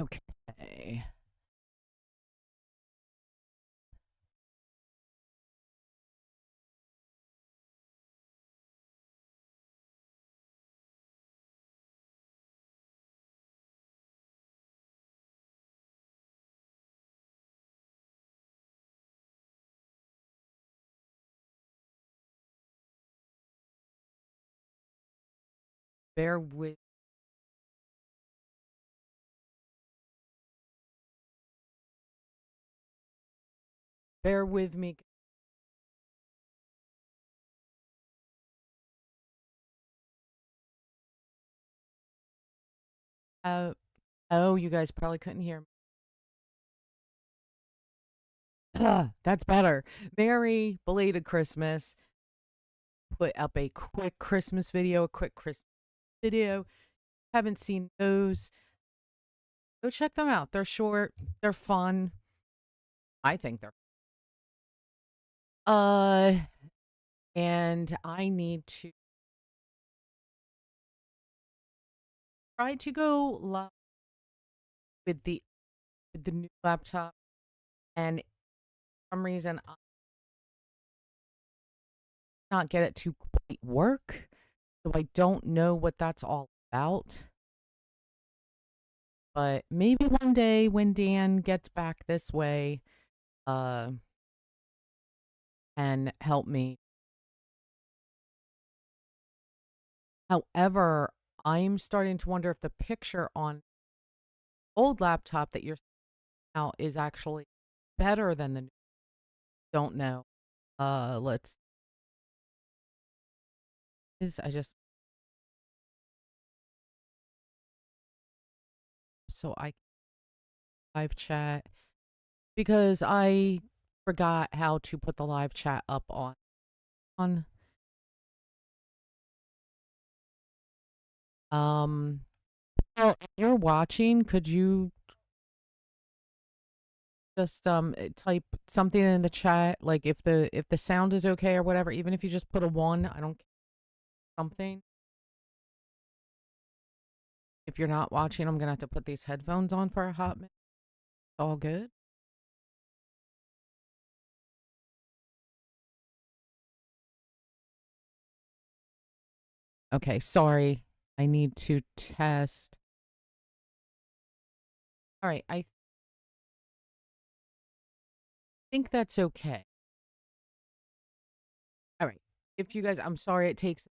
Okay. Bear with bear with me. Uh, oh, you guys probably couldn't hear me. That's better. Merry belated Christmas. Put up a quick Christmas video, a quick Christmas video. Haven't seen those. Go check them out. They're short, they're fun. I think they're uh and I need to try to go live with the new laptop, and for some reason I not get it to quite work. So I don't know what that's all about. But maybe one day when Dan gets back this way, uh, and help me. However, I'm starting to wonder if the picture on old laptop that you're now is actually better than the new. Don't know. Let's is I just so I live chat because I forgot how to put the live chat up on um well, if you're watching, could you just type something in the chat, like if the sound is okay or whatever, even if you just put a one, I don't something. If you're not watching, I'm gonna have to put these headphones on for a hot minute. All good. Okay, sorry. I need to test. All right, I think that's okay. All right. If you guys, I'm sorry it takes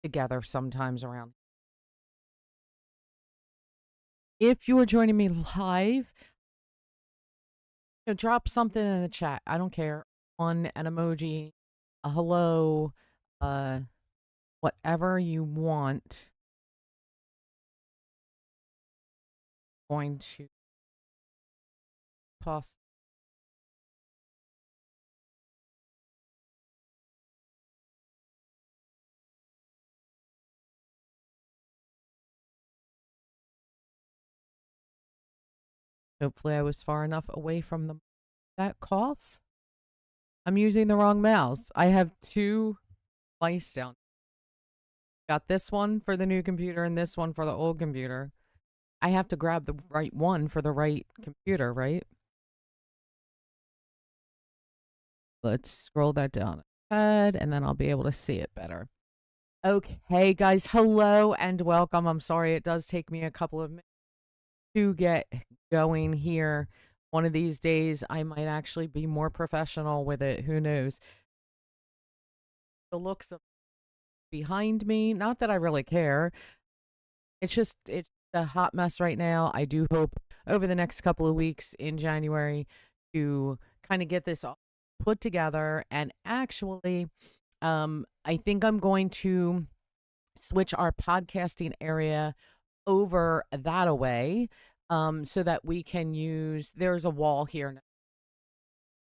together sometimes around. If you are joining me live, drop something in the chat. I don't care. On an emoji, a hello, uh, whatever you want. Going to toss. Hopefully, I was far enough away from that cough. I'm using the wrong mouse. I have two mice down. Got this one for the new computer and this one for the old computer. I have to grab the right one for the right computer, right? Let's scroll that down ahead and then I'll be able to see it better. Okay, guys, hello and welcome. I'm sorry it does take me a couple of minutes to get going here. One of these days, I might actually be more professional with it. Who knows? The looks of behind me, not that I really care. It's a hot mess right now. I do hope over the next couple of weeks in January to kind of get this all put together, and actually I think I'm going to switch our podcasting area over that away, so that we can use there's a wall here.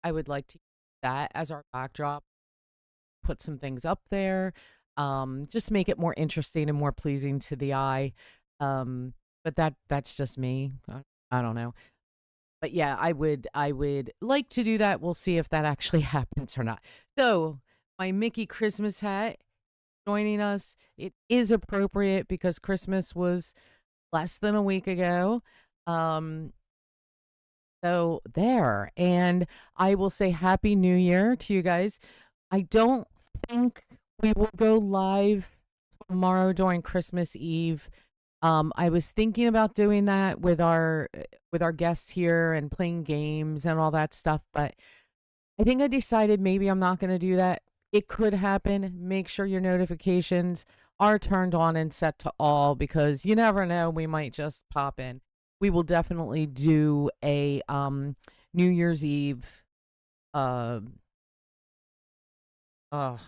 I would like to use that as our backdrop, put some things up there, just make it more interesting and more pleasing to the eye. But that's just me. I don't know. But yeah, I would like to do that. We'll see if that actually happens or not. So, my Mickey Christmas hat joining us. It is appropriate because Christmas was less than a week ago. Um, so there. And I will say Happy New Year to you guys. I don't think we will go live tomorrow during Christmas Eve. I was thinking about doing that with our guest here and playing games and all that stuff, but I think I decided maybe I'm not going to do that. It could happen. Make sure your notifications are turned on and set to all because you never know, we might just pop in. We will definitely do a New Year's Eve uh oh,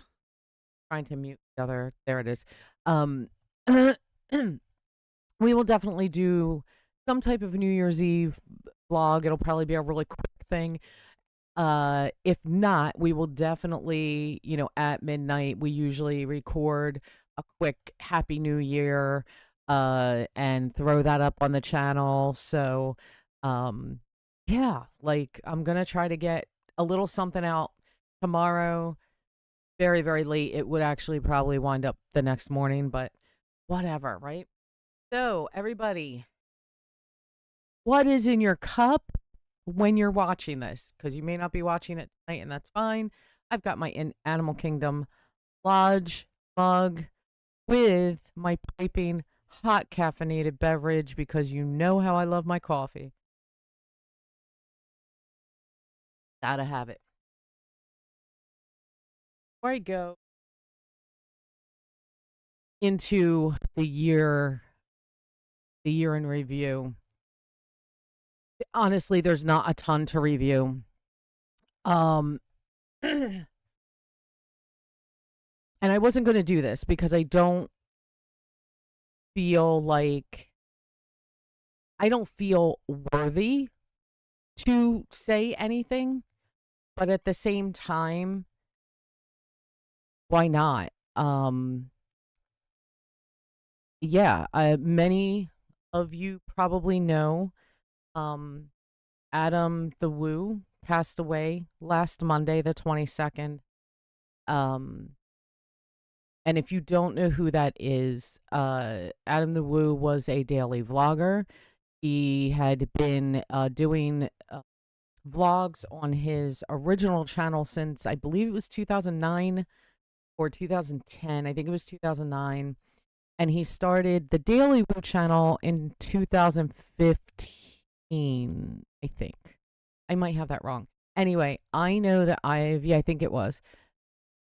trying to mute the other. There it is. Um we will definitely do some type of New Year's Eve vlog. It'll probably be a really quick thing. If not, we will definitely, at midnight, we usually record a quick Happy New Year and throw that up on the channel. So, yeah, like I'm gonna try to get a little something out tomorrow. Very, very late. It would actually probably wind up the next morning, but whatever, right? So, everybody, what is in your cup when you're watching this? Because you may not be watching it tonight, and that's fine. I've got my Animal Kingdom Lodge mug with my piping hot caffeinated beverage because you know how I love my coffee. Gotta have it. Before I go into the year in review, honestly, there's not a ton to review. Um, and I wasn't going to do this because I don't feel like I don't feel worthy to say anything, but at the same time, why not? Yeah, many of you probably know um Adam the Woo passed away last Monday, the 22nd. Um, and if you don't know who that is, Adam the Woo was a daily vlogger. He had been doing vlogs on his original channel since I believe it was 2009 or 2010. I think it was 2009. And he started the Daily Woo channel in 2015, I think. I might have that wrong. Anyway, I know that I think it was.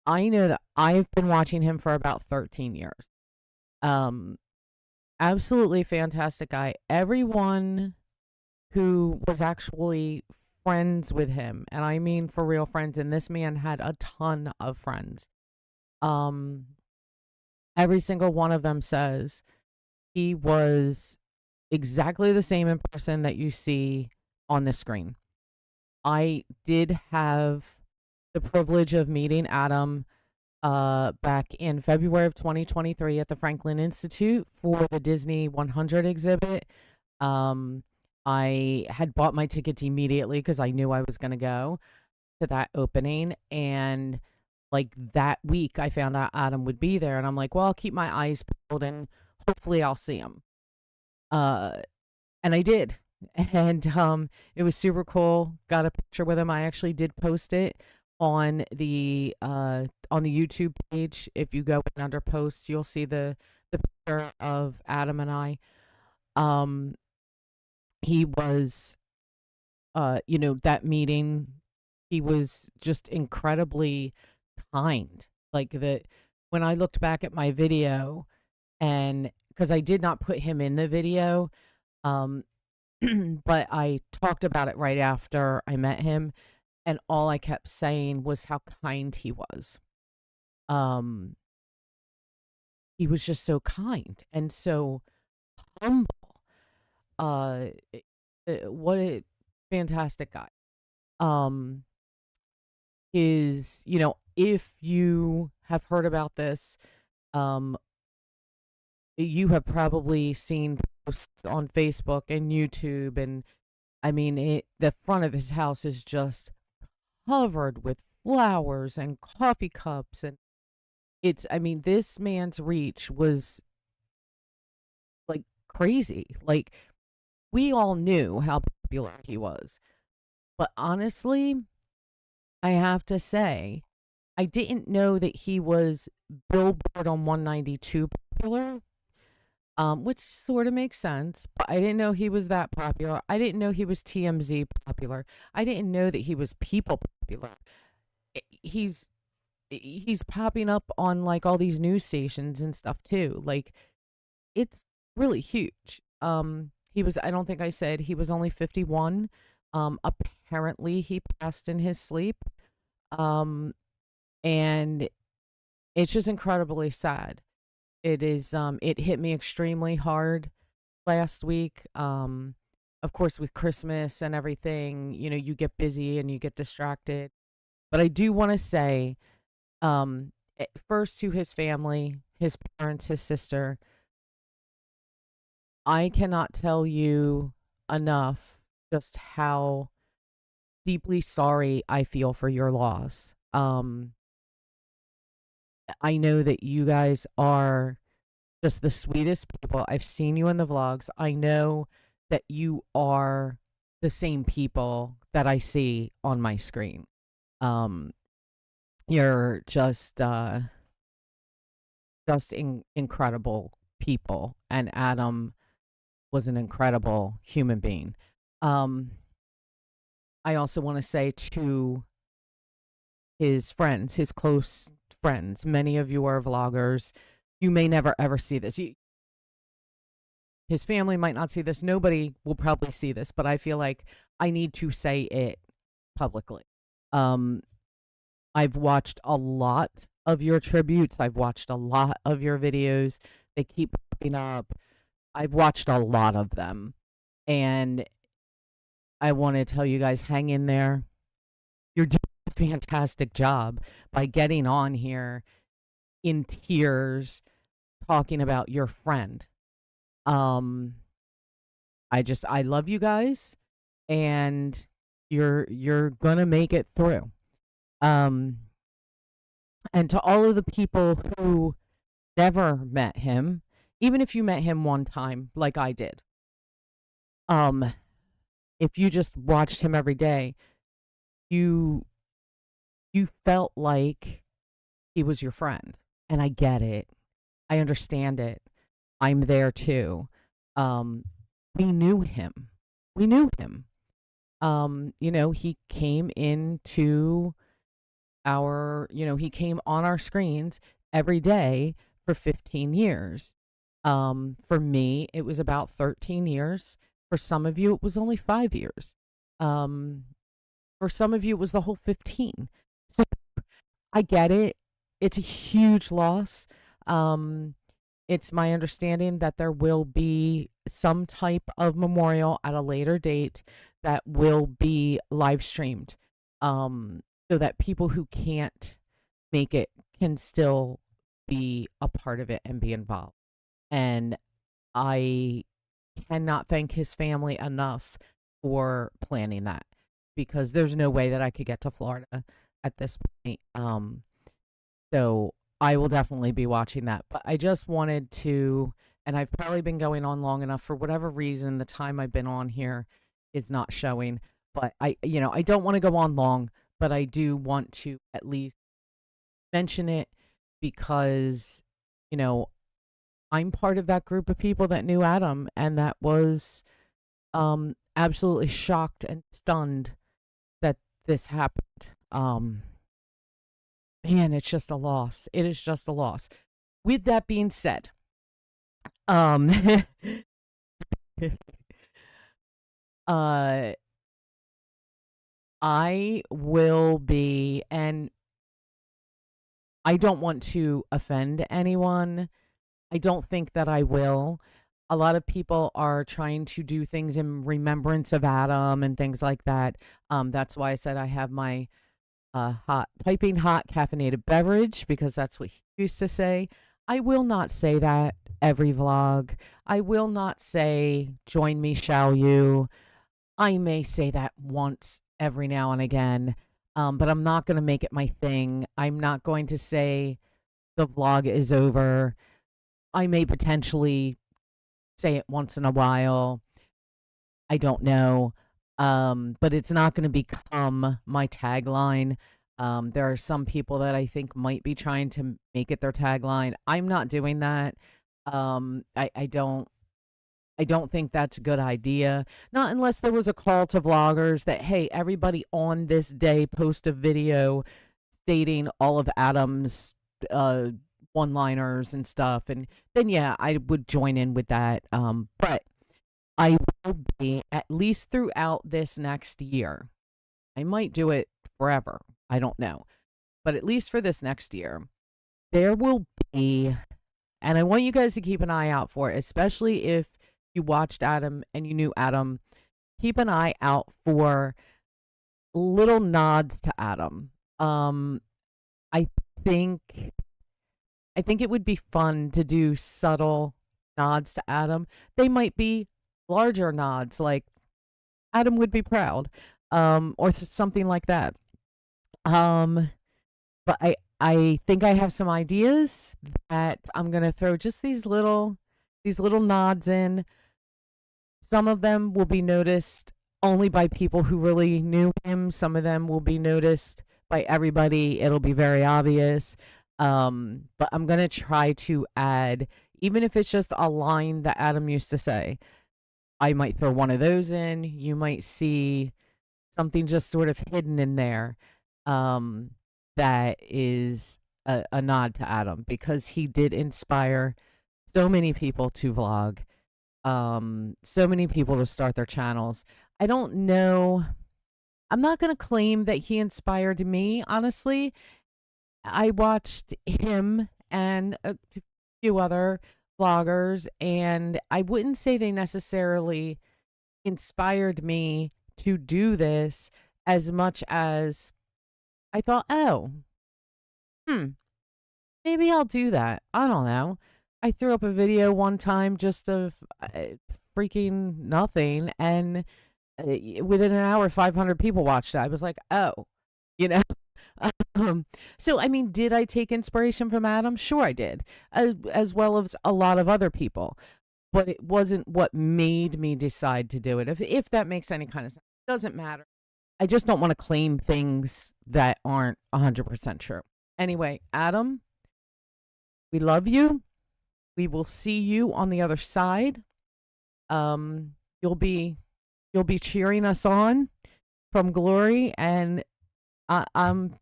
I know that I've been watching him for about 13 years. Um, Absolutely fantastic guy. Everyone who was actually friends with him, and I mean for real friends, and this man had a ton of friends. Um, every single one of them says he was exactly the same in person that you see on the screen. I did have the privilege of meeting Adam back in February of 2023 at the Franklin Institute for the Disney 100 exhibit. I had bought my tickets immediately because I knew I was going to go to that opening. And like that week, I found out Adam would be there. And I'm like, well, I'll keep my eyes peeled and hopefully I'll see him. And I did. And it was super cool. Got a picture with him. I actually did post it on the YouTube page. If you go in under posts, you'll see the picture of Adam and I. He was that meeting, he was just incredibly kind. Like that when I looked back at my video, and because I did not put him in the video, but I talked about it right after I met him, and all I kept saying was how kind he was. Um, he was just so kind and so humble. Uh, what a fantastic guy. Um, if you have heard about this, um, you have probably seen posts on Facebook and YouTube, and I mean, the front of his house is just covered with flowers and coffee cups, and I mean, this man's reach was like crazy. Like, we all knew how popular he was. But honestly, I have to say, I didn't know that he was Billboard on 192 popular, which sort of makes sense. But I didn't know he was that popular. I didn't know he was TMZ popular. I didn't know that he was People popular. He's popping up on like all these news stations and stuff too. Like, it's really huge. He was, I don't think I said he was only 51. Apparently he passed in his sleep. Um, and it's just incredibly sad. It is, it hit me extremely hard last week. Of course, with Christmas and everything, you get busy and you get distracted. But I do want to say, first to his family, his parents, his sister, I cannot tell you enough just how deeply sorry I feel for your loss. I know that you guys are just the sweetest people. I've seen you in the vlogs. I know that you are the same people that I see on my screen. You're just incredible people, and Adam was an incredible human being. I also want to say to his friends, his close friends, many of you are vloggers. You may never ever see this. His family might not see this. Nobody will probably see this, but I feel like I need to say it publicly. I've watched a lot of your tributes. I've watched a lot of your videos. They keep popping up. I've watched a lot of them. And I want to tell you guys, hang in there. You're doing a fantastic job by getting on here in tears talking about your friend. I love you guys, and you're gonna make it through. And to all of the people who never met him, even if you met him one time like I did, if you just watched him every day, you felt like he was your friend. And I get it. I understand it. I'm there too. We knew him. We knew him. He came into he came on our screens every day for 15 years. For me, it was about 13 years. For some of you, it was only 5 years. For some of you, it was the whole 15. So I get it. It's a huge loss. It's my understanding that there will be some type of memorial at a later date that will be live streamed, so that people who can't make it can still be a part of it and be involved. And I cannot thank his family enough for planning that, because there's no way that I could get to Florida at this point. So I will definitely be watching that. But I just wanted to, and I've probably been going on long enough. For whatever reason, the time I've been on here is not showing. But I don't want to go on long, but I do want to at least mention it, because, I'm part of that group of people that knew Adam, and that was absolutely shocked and stunned that this happened. Man, it's just a loss. It is just a loss. With that being said, I will be, and I don't want to offend anyone. I don't think that I will. A lot of people are trying to do things in remembrance of Adam and things like that. That's why I said I have my piping hot caffeinated beverage, because that's what he used to say. I will not say that every vlog. I will not say, join me, shall you? I may say that once every now and again, but I'm not going to make it my thing. I'm not going to say the vlog is over. I may potentially say it once in a while. I don't know. But it's not going to become my tagline. There are some people that I think might be trying to make it their tagline. I'm not doing that. I don't think that's a good idea. Not unless there was a call to vloggers that, hey, everybody on this day post a video stating all of Adam's one-liners and stuff, and then yeah, I would join in with that. But I will be at least throughout this next year. I might do it forever. I don't know. But at least for this next year, there will be, and I want you guys to keep an eye out for it, especially if you watched Adam and you knew Adam. Keep an eye out for little nods to Adam. I think it would be fun to do subtle nods to Adam. They might be larger nods, like Adam would be proud, or something like that. But I think I have some ideas that I'm gonna throw just these little nods in. Some of them will be noticed only by people who really knew him. Some of them will be noticed by everybody. It'll be very obvious. But I'm gonna try to add, even if it's just a line that Adam used to say, I might throw one of those in. You might see something just sort of hidden in there, that is a nod to Adam, because he did inspire so many people to vlog, so many people to start their channels. I don't know. I'm not going to claim that he inspired me, honestly. I watched him and a few other vloggers, and I wouldn't say they necessarily inspired me to do this as much as I thought, oh, maybe I'll do that. I don't know. I threw up a video one time just of freaking nothing, and within an hour, 500 people watched it. I was like, oh, you know. So, I mean, did I take inspiration from Adam? Sure, I did, as well as a lot of other people. But it wasn't what made me decide to do it. If that makes any kind of sense, it doesn't matter. I just don't want to claim things that aren't 100% true. Anyway, Adam, we love you. We will see you on the other side. You'll be cheering us on from glory, and I'm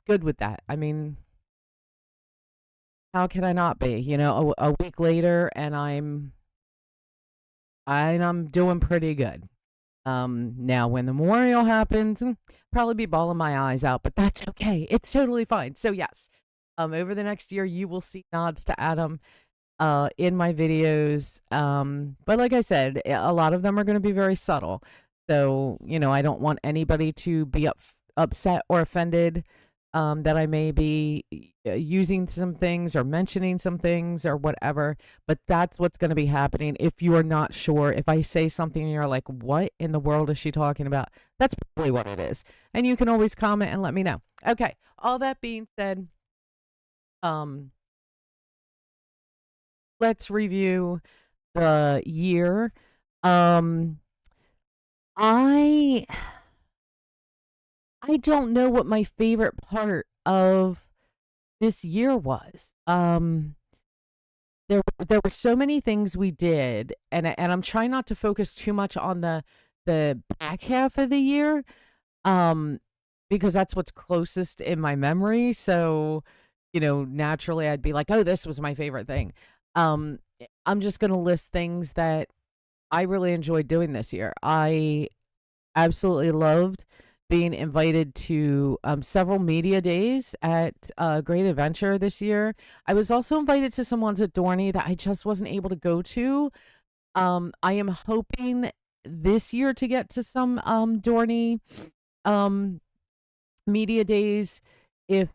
good with that. I mean, how can I not be? You know, a week later, and I'm doing pretty good. Now when the memorial happens, probably be bawling my eyes out, but that's okay. It's totally fine. So yes, over the next year, you will see nods to Adam, in my videos. But like I said, a lot of them are going to be very subtle. So, you know, I don't want anybody to be upset or offended, that I may be using some things or mentioning some things or whatever, but that's what's going to be happening. If you are not sure, if I say something and you're like, what in the world is she talking about? That's probably what it is. And you can always comment and let me know. Okay. All that being said, let's review the year. I don't know what my favorite part of this year was. There were so many things we did, and I'm trying not to focus too much on the back half of the year, because that's what's closest in my memory. So, you know, naturally I'd be like, oh, this was my favorite thing. I'm just gonna list things that I really enjoyed doing this year. I absolutely loved being invited to several media days at Great Adventure this year. I was also invited to some ones at Dorney that I just wasn't able to go to. I am hoping this year to get to some Dorney media days if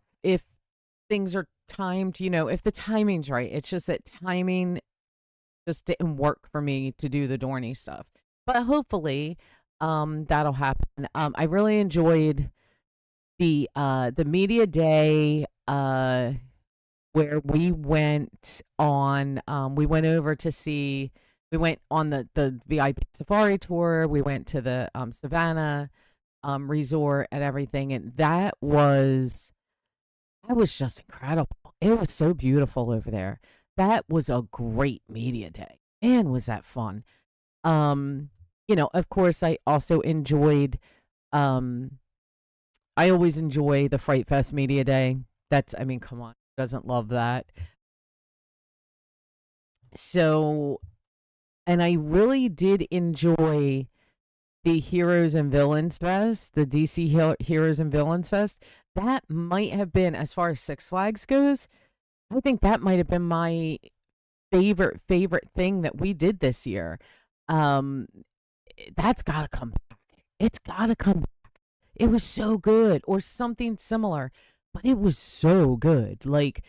things are timed, you know, if the timing's right. It's just that timing just didn't work for me to do the Dorney stuff. But hopefully that'll happen. I really enjoyed the media day where we went over to see, we went on the VIP safari tour. We went to the Savannah resort and everything, and that was just incredible. It was so beautiful over there. That was a great media day. Man, was that fun. Um, of course, um I always enjoy the Fright Fest Media Day. I mean, come on, who doesn't love that? So, and I really did enjoy the Heroes and Villains Fest, the DC Heroes and Villains Fest. That might have been, as far as Six Flags goes, I think that might have been my favorite thing that we did this year. Um, that's got to come back. It's got to come back. It was so good, or something similar, but it was so good. Like,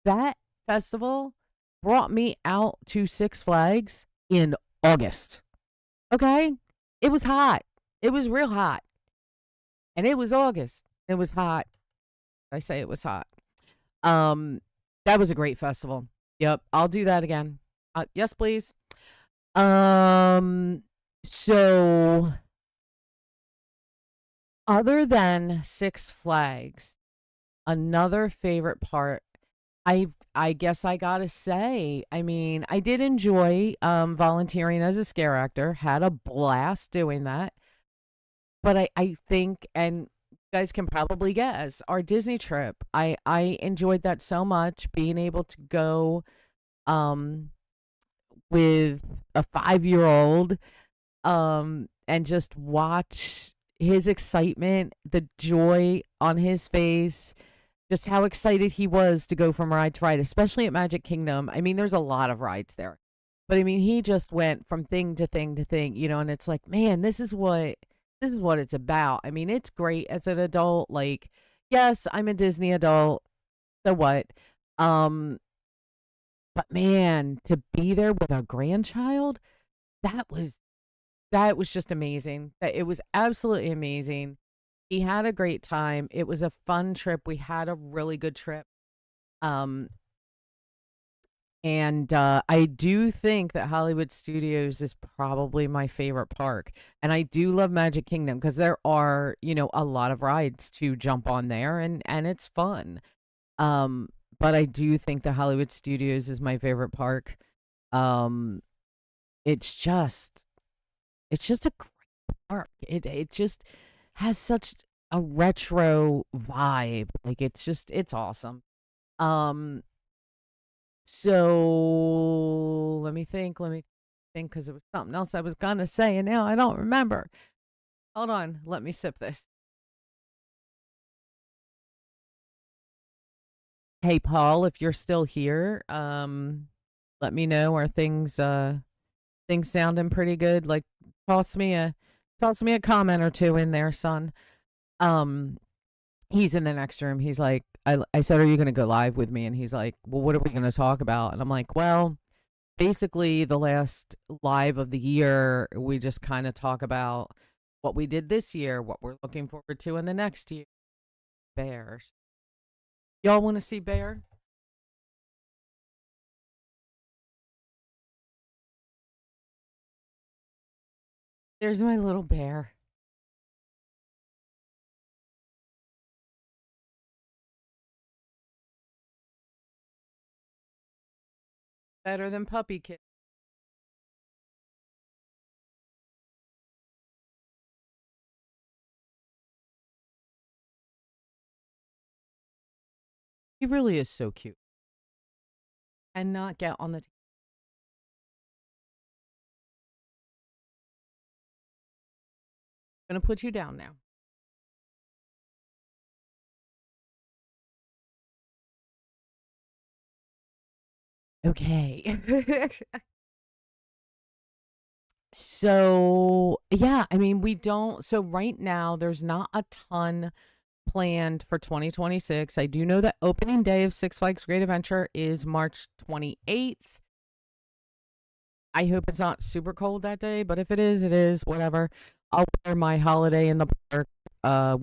that festival brought me out to Six Flags in August. Okay? It was hot. It was real hot. And it was August. It was hot. I say it was hot. Um that was a great festival. Yep, I'll do that again. Yes, please. Um so other than Six Flags, another favorite part, I guess I gotta say, I mean, I did enjoy volunteering as a scare actor, had a blast doing that. But I think, and you guys can probably guess, our Disney trip, I enjoyed that so much, being able to go um with a 5-year old and just watch his excitement, the joy on his face, just how excited he was to go from ride to ride, especially at Magic Kingdom. I mean, there's a lot of rides there. But I mean, he just went from thing to thing to thing, and it's like, man, this is what it's about. I mean, it's great as an adult. Like, yes, I'm a Disney adult. So what? Um, but man, to be there with a grandchild, that was that was just amazing. That it was absolutely amazing. He had a great time. It was a fun trip. We had a really good trip. Um, and I do think that Hollywood Studios is probably my favorite park. And I do love Magic Kingdom because there are, a lot of rides to jump on there, and it's fun. Um, but I do think the Hollywood Studios is my favorite park. Um, it's just it's just a great park. It just has such a retro vibe. Like, it's awesome. Um so let me think, because it was something else I was gonna say and now I don't remember. Hold on, let me sip this. Hey Paul, if you're still here, let me know. Are things sounding pretty good? Like, toss me a comment or two in there, son. Um he's in the next room. He's like, I said, "Are you going to go live with me?" And he's like, "Well, what are we going to talk about?" And I'm like, "Well, basically the last live of the year, we just kind of talk about what we did this year, what we're looking forward to in the next year." Bears. Y'all want to see Bear? There's my little bear. Better than Puppy Kid. He really is so cute. And not get on the gonna put you down now. Okay. So, yeah, I mean, we don't, so right now there's not a ton planned for 2026. I do know that opening day of Six Flags Great Adventure is March 28th. I hope it's not super cold that day, but if it is, it is, whatever. I'll wear my holiday in the park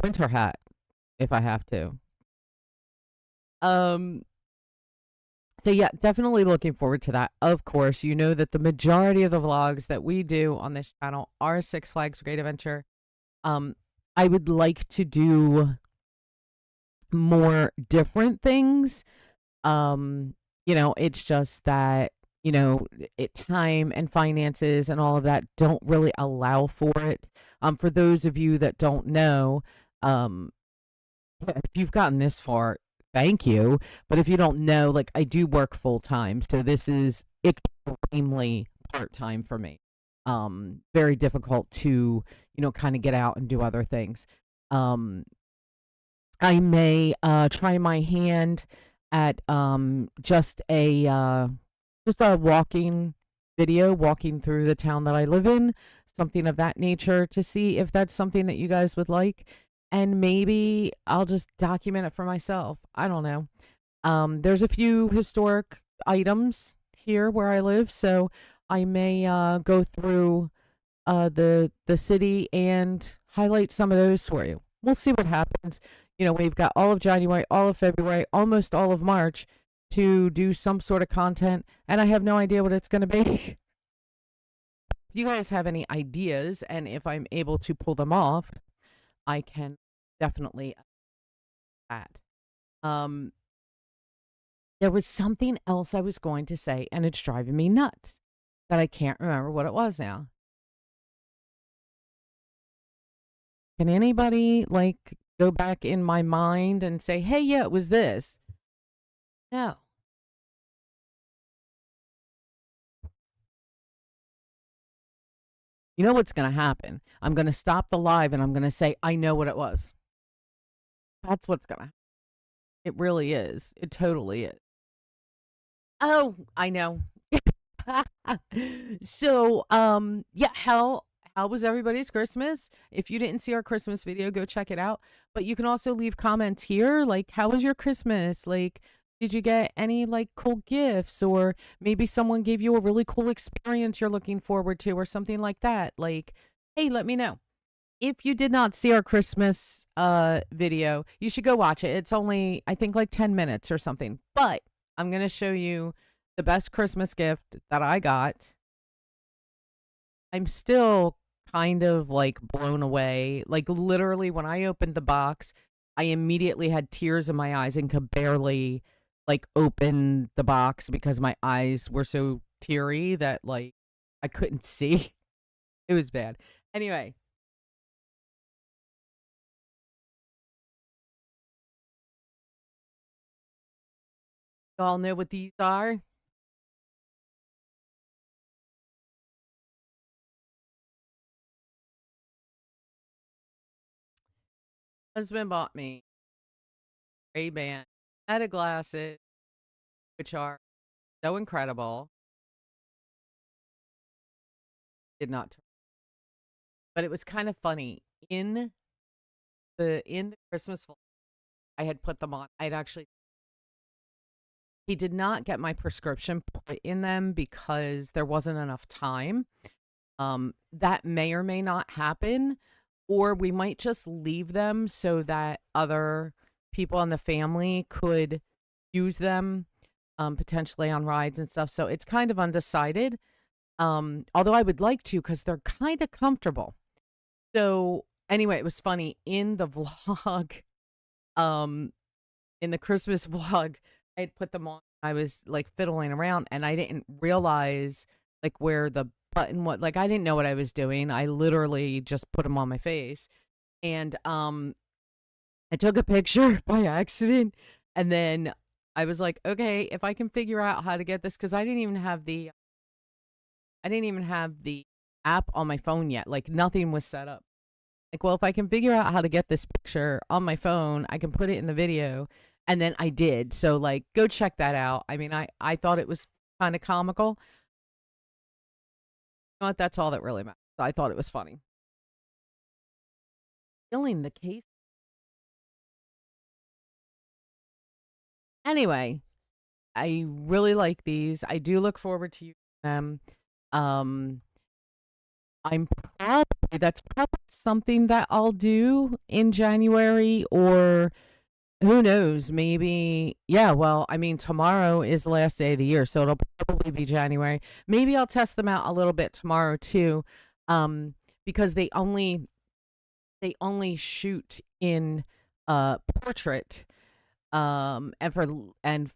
winter hat if I have to. Um So yeah, definitely looking forward to that. Of course, you know that the majority of the vlogs that we do on this channel are Six Flags Great Adventure. Um, I would like to do more different things. Um, it's just that, time and finances and all of that don't really allow for it. For those of you that don't know, um, if you've gotten this far, thank you. But if you don't know, like I do work full time, so this is extremely part time for me. Very difficult to, kind of get out and do other things. Um, I may try my hand at just a walking video, walking through the town that I live in, something of that nature, to see if that's something that you guys would like. And maybe I'll just document it for myself. I don't know. There's a few historic items here where I live, so I may go through the city and highlight some of those for you. We'll see what happens. We've got all of January, all of February, almost all of March to do some sort of content, and I have no idea what it's going to be. If you guys have any ideas, and if I'm able to pull them off, I can definitely that. Um, there was something else I was going to say, and it's driving me nuts that I can't remember what it was now. Can anybody like go back in my mind and say, hey, yeah, it was this? No. You know what's going to happen? I'm going to stop the live and I'm going to say, I know what it was. That's what's going to happen. It really is. It totally is. Oh, I know. So, yeah, how was everybody's Christmas? If you didn't see our Christmas video, go check it out. But you can also leave comments here, like, how was your Christmas? Like, did you get any like cool gifts, or maybe someone gave you a really cool experience you're looking forward to, or something like that? Like, hey, let me know. If you did not see our Christmas video, you should go watch it. It's only, I think, like 10 minutes or something. But I'm going to show you the best Christmas gift that I got. I'm still kind of like blown away. Like literally when I opened the box, I immediately had tears in my eyes and could barely like open the box because my eyes were so teary that like I couldn't see. It was bad. Anyway, y'all know what these are? Husband bought me Ray-Ban Meta glasses, which are so incredible. Did not, but it was kind of funny in the Christmas vlog, I had put them on. I'd actually he did not get my prescription put in them because there wasn't enough time. That may or may not happen, or we might just leave them so that other people in the family could use them, potentially on rides and stuff. So it's kind of undecided. Although I would like to because they're kind of comfortable. So anyway, it was funny in the vlog, um, in the Christmas vlog, I had put them on. I was like fiddling around and I didn't realize like where the button was. Like I didn't know what I was doing. I literally just put them on my face. And I took a picture by accident, and then I was like, okay, if I can figure out how to get this, because I didn't even have the app on my phone yet. Like nothing was set up. Like, well, if I can figure out how to get this picture on my phone, I can put it in the video. And then I did. So like go check that out. I mean, I thought it was kind of comical. You know what? That's all that really matters. I thought it was funny. Filling the case. Anyway, I really like these. I do look forward to using them. Um, that's probably something that I'll do in January or who knows? Maybe, yeah, well, I mean, tomorrow is the last day of the year, so it'll probably be January. Maybe I'll test them out a little bit tomorrow too, um, because they only shoot in portrait, and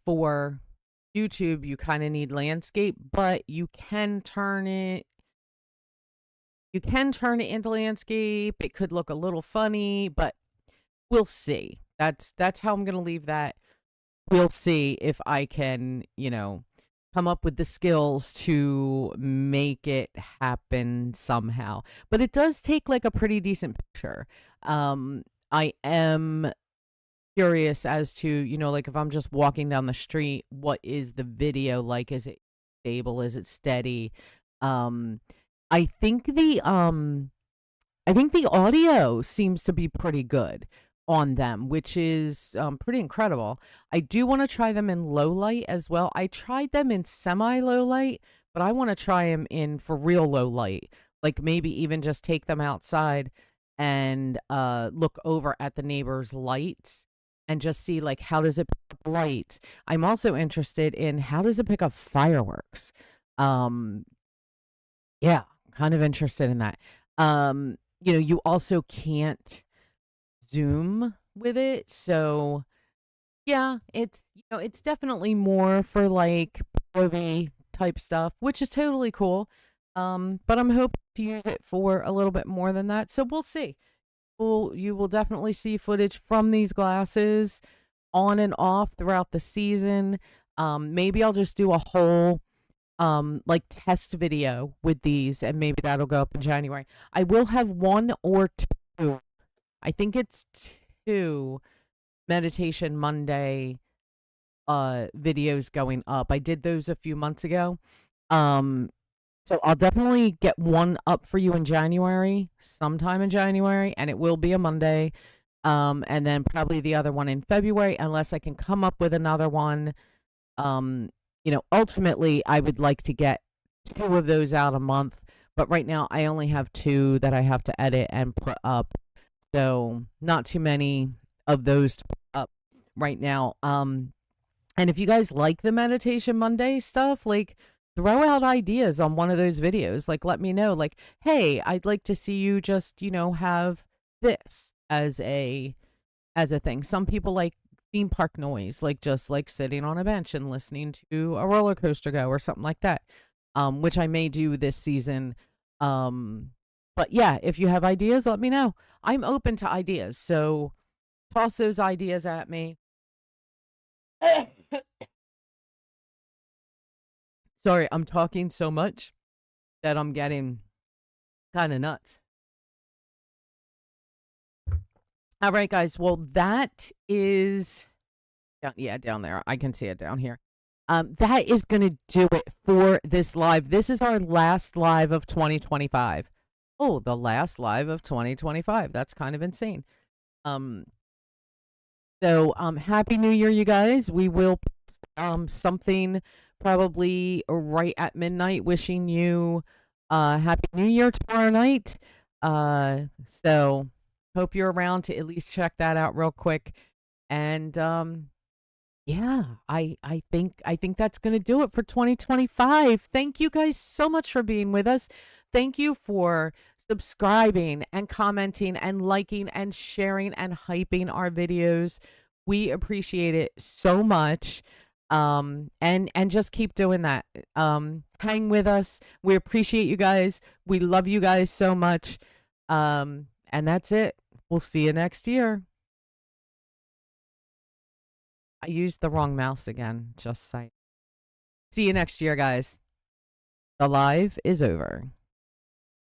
for YouTube you kind of need landscape, but you can turn it into landscape. It could look a little funny, but we'll see. That's how I'm gonna leave that. We'll see if I can, come up with the skills to make it happen somehow. But it does take like a pretty decent picture. I am curious as to, like if I'm just walking down the street, what is the video like? Is it stable? Is it steady? Um, I think the audio seems to be pretty good on them, which is pretty incredible. I do want to try them in low light as well. I tried them in semi low light, but I want to try them in for real low light. Like maybe even just take them outside and look over at the neighbor's lights and just see like how does it pick up light. I'm also interested in how does it pick up fireworks. Um, yeah, kind of interested in that. You also can't Zoom with it, so yeah, it's definitely more for like POV type stuff, which is totally cool. But I'm hoping to use it for a little bit more than that, so we'll see. You will definitely see footage from these glasses on and off throughout the season. Maybe I'll just do a whole like test video with these, and maybe that'll go up in January. I will have one or two. I think it's two Meditation Monday videos going up. I did those a few months ago. So I'll definitely get one up for you in January, sometime in January, and it will be a Monday. And then probably the other one in February, unless I can come up with another one. Ultimately, I would like to get two of those out a month, but right now I only have two that I have to edit and put up. So not too many of those to put up right now. And if you guys like the Meditation Monday stuff, like throw out ideas on one of those videos. Like let me know, like, hey, I'd like to see you just, have this as a thing. Some people like theme park noise, like just like sitting on a bench and listening to a roller coaster go or something like that. Which I may do this season. But yeah, if you have ideas, let me know. I'm open to ideas, so toss those ideas at me. Sorry, I'm talking so much that I'm getting kind of nuts. All right, guys. Well, that is down there. I can see it down here. That is going to do it for this live. This is our last live of 2025. Oh, the last live of 2025. That's kind of insane. So Happy New Year, you guys. We will post something probably right at midnight wishing you Happy New Year tomorrow night. So hope you're around to at least check that out real quick. And yeah, I think that's going to do it for 2025. Thank you guys so much for being with us. Thank you for subscribing and commenting and liking and sharing and hyping our videos. We appreciate it so much. And just keep doing that. Hang with us. We appreciate you guys. We love you guys so much. And that's it. We'll see you next year. I used the wrong mouse again, just saying. See you next year, guys. The live is over.